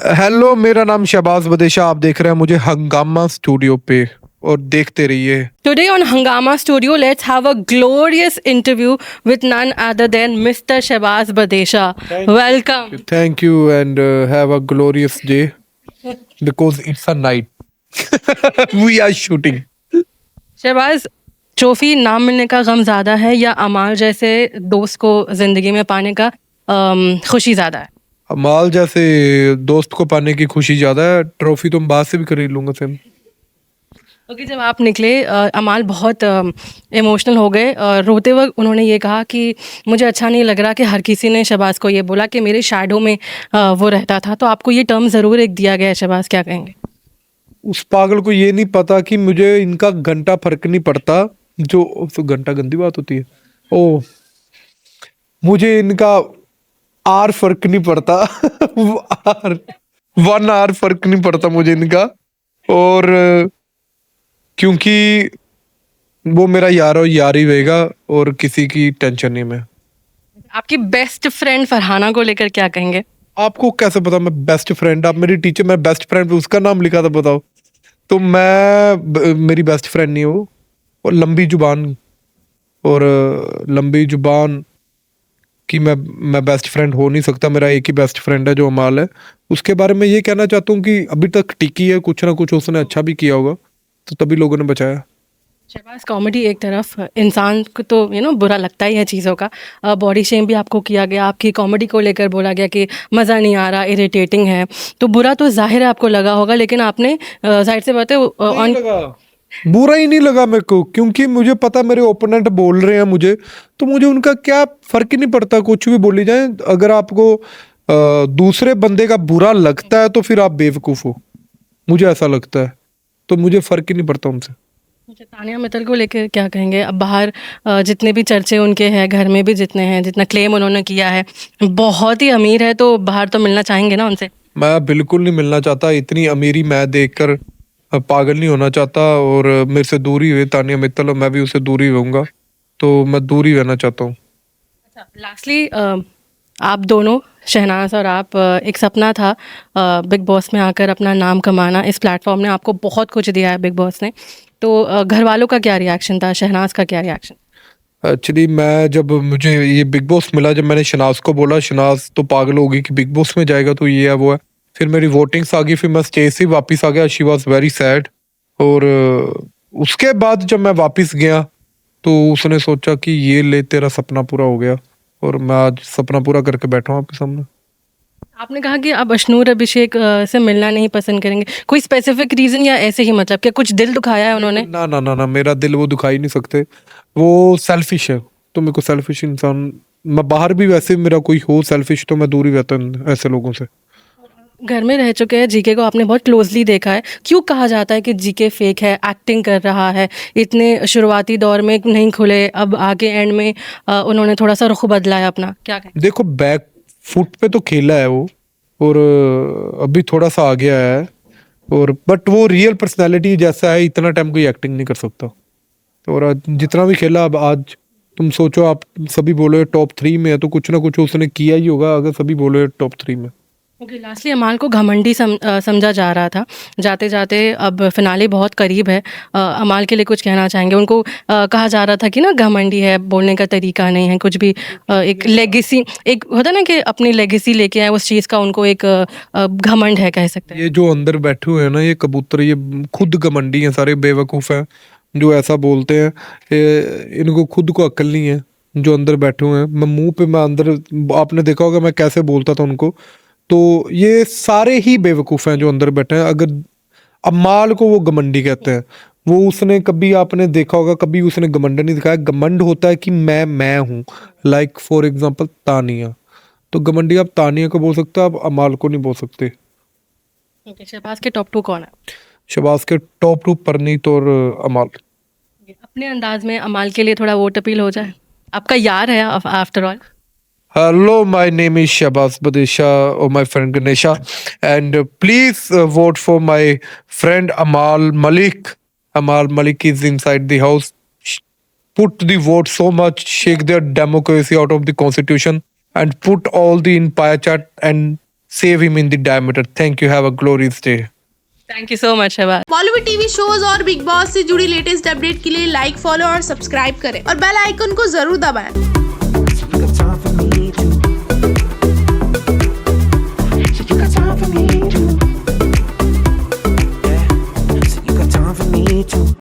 Hello, मेरा नाम शहबाज बदेशा। आप देख रहे हैं मुझे हंगामा स्टूडियो पे और देखते रहिए। Today on Hangama Studio, let's have a glorious interview with none other than Mr. Shahbaz Badesha. Welcome. Thank you and have a glorious day because it's a night we are shooting. Shahbaz, trophy ना मिलने का गम ज़्यादा है या अमाल जैसे दोस्त को ज़िंदगी में पाने का खुशी ज़्यादा है? अमाल जैसे दोस्त को पाने की खुशी ज्यादा है। ट्रॉफी तो मैं बाहर से भी खरीद लूंगा सेम। ओके, जब आप निकले अमाल बहुत इमोशनल हो गए। रोते वक्त उन्होंने ये कहा कि मुझे अच्छा नहीं लग रहा कि हर किसी ने शहबाज को ये बोला कि मेरे शैडो में वो रहता था। तो आपको ये टर्म ज़रूर एक दिया गया है, शहबाज क्या कहेंगे? उस पागल को ये नहीं पता कि मुझे इनका घंटा फर्क नहीं पड़ता। जो तो घंटा गंदी बात होती है। ओ, मुझे इनका आर फर्क नहीं पड़ता आर 1 आवर फर्क नहीं पड़ता मुझे इनका। और क्योंकि वो मेरा यार और यार ही रहेगा और किसी की टेंशन नहीं। मैं आपकी बेस्ट फ्रेंड फरहाना को लेकर क्या कहेंगे? आपको कैसे पता मैं बेस्ट फ्रेंड? आप मेरी टीचर, मैं बेस्ट फ्रेंड उसका नाम लिखा था बताओ। तो मेरी बेस्ट फ्रेंड नहीं है वो। और लंबी जुबान और लंबी जुबान कि मैं बेस्ट फ्रेंड हो नहीं सकता। मेरा एक ही बेस्ट फ्रेंड है जो अमाल है। उसके बारे में ये कहना चाहता हूँ कि अभी तक टिकी है, कुछ ना कुछ उसने अच्छा भी किया होगा तो तभी लोगों ने बचाया। शहबाज, कॉमेडी एक तरफ, इंसान को तो बुरा लगता ही है चीज़ों का। बॉडी शेम भी आपको किया गया, आपकी कॉमेडी को लेकर बोला गया कि मज़ा नहीं आ रहा, इरिटेटिंग है। तो बुरा तो ज़ाहिर है आपको लगा होगा, लेकिन आपने जाहिर सी बात है नहीं लगा, बुरा ही नहीं लगा मेरे को, क्योंकि मुझे पता मेरे ओपोनेंट बोल रहे हैं मुझे, तो मुझे उनका क्या फर्क ही नहीं पड़ता, कुछ भी बोली जाए। अगर आपको दूसरे बंदे का बुरा लगता है तो फिर आप बेवकूफ हो, मुझे ऐसा लगता है। तो मुझे फर्क ही नहीं पड़ता उनसे। अच्छा, तानिया मित्तल को लेकर क्या कहेंगे? अब बाहर जितने भी चर्चे उनके हैं, घर में भी जितने हैं, जितना क्लेम उन्होंने किया है, बहुत ही अमीर है, तो बाहर तो मिलना चाहेंगे ना उनसे? मैं बिल्कुल नहीं मिलना चाहता। इतनी अमीरी मैं देखकर पागल नहीं होना चाहता। और मेरे से दूरी हुई तानिया मित्तल और मैं भी उससे दूरी रहूंगा, तो मैं दूरी रहना चाहता हूँ। अच्छा, लास्टली आप दोनों, शहनाज और आप, एक सपना था बिग बॉस में आकर अपना नाम कमाना। इस प्लेटफॉर्म ने आपको बहुत कुछ दिया है, बिग बॉस ने। तो घर वालों का क्या रिएक्शन था, शहनाज का क्या रिएक्शन? एक्चुअली मैं जब मुझे ये बिग बॉस मिला, जब मैंने शनाज को बोला, शनाज तो पागल हो गई कि बिग बॉस में जाएगा तो ये है वो है। फिर मेरी वोटिंग्स आ गई, फिर मैं स्टेज से वापस आ गया। She was very sad. और उसके बाद जब मैं वापस गया तो उसने सोचा कि ये ले तेरा सपना पूरा हो गया, और मैं आज सपना पूरा करके बैठा हूँ आपके सामने। आपने कहा कि आप अशनूर अभिषेक से मिलना नहीं पसंद करेंगे। कोई स्पेसिफिक रीज़न या ऐसे ही, मतलब क्या कुछ दिल दुखाया है उन्होंने? ना ना ना ना, मेरा दिल वो दुखा ही नहीं सकते। वो सेल्फिश है, तो मेरे को सेल्फिश इंसान, मैं बाहर भी वैसे मेरा कोई हो सेल्फिश तो मैं दूर ही रहता हूँ ऐसे लोगों से। घर में रह चुके हैं, जीके को आपने बहुत क्लोजली देखा है। क्यों कहा जाता है कि जीके फेक है, एक्टिंग कर रहा है? इतने शुरुआती दौर में नहीं खुले, अब आगे एंड में उन्होंने थोड़ा सा रुख बदला है अपना, क्या कहें? देखो, बैक फुट पे तो खेला है वो, और अभी थोड़ा सा आ गया है। और बट वो रियल पर्सनालिटी जैसा है, इतना टाइम कोई एक्टिंग नहीं कर सकता। और जितना भी खेला, अब आज तुम सोचो, आप सभी बोलो टॉप 3 में है तो कुछ ना कुछ उसने किया ही होगा, अगर सभी बोलो टॉप 3 में। ओके, लास्टली अमाल को घमंडी समझा जा रहा था। जाते जाते अब फिनाले बहुत करीब है। अमाल के लिए कुछ कहना चाहेंगे? उनको कहा जा रहा था कि ना घमंडी है, बोलने का तरीका नहीं है कुछ भी। एक लेगेसी, एक होता ना कि अपनी लेगेसी लेके आए, उस चीज़ का उनको एक घमंड है, कह सकते हैं। ये जो अंदर बैठे हुए हैं ना, ये कबूतर, ये खुद घमंडी हैं, सारे बेवकूफ़ हैं जो ऐसा बोलते हैं। इनको खुद को अक्ल नहीं है जो अंदर बैठे हुए हैं। मैं मुंह पे, मैं अंदर, आपने देखा होगा मैं कैसे बोलता था उनको। तो ये सारे ही बेवकूफ़ हैं जो अंदर बैठे हैं। अगर अमाल को वो घमंडी कहते हैं, वो उसने कभी, आपने देखा होगा, कभी उसने घमंड नहीं दिखाया। घमंड होता है कि मैं हूँ। लाइक फॉर एग्जांपल तानिया, तो घमंडी आप तानिया को बोल सकते हो, आप अमाल को नहीं बोल सकते। ओके, शहबाज के टॉप 2 कौन है? शहबाज के टॉप 2 परनीत और अमाल। अपने अंदाज में अमाल के लिए थोड़ा वोट अपील हो जाए, आपका यार है after all. Hello, my name is Shahbaz Badesha or my friend Ganesha, and please vote for my friend Amal Malik. Amal Malik is inside the house. Put the vote so much, shake their democracy out of the constitution, and put all the in pie chat and save him in the diameter. Thank you. Have a glorious day. Thank you so much Shahbaz. Bollywood TV shows और Bigg Boss से जुड़ी latest update के लिए like, follow और subscribe करें और bell icon को जरूर दबाएं।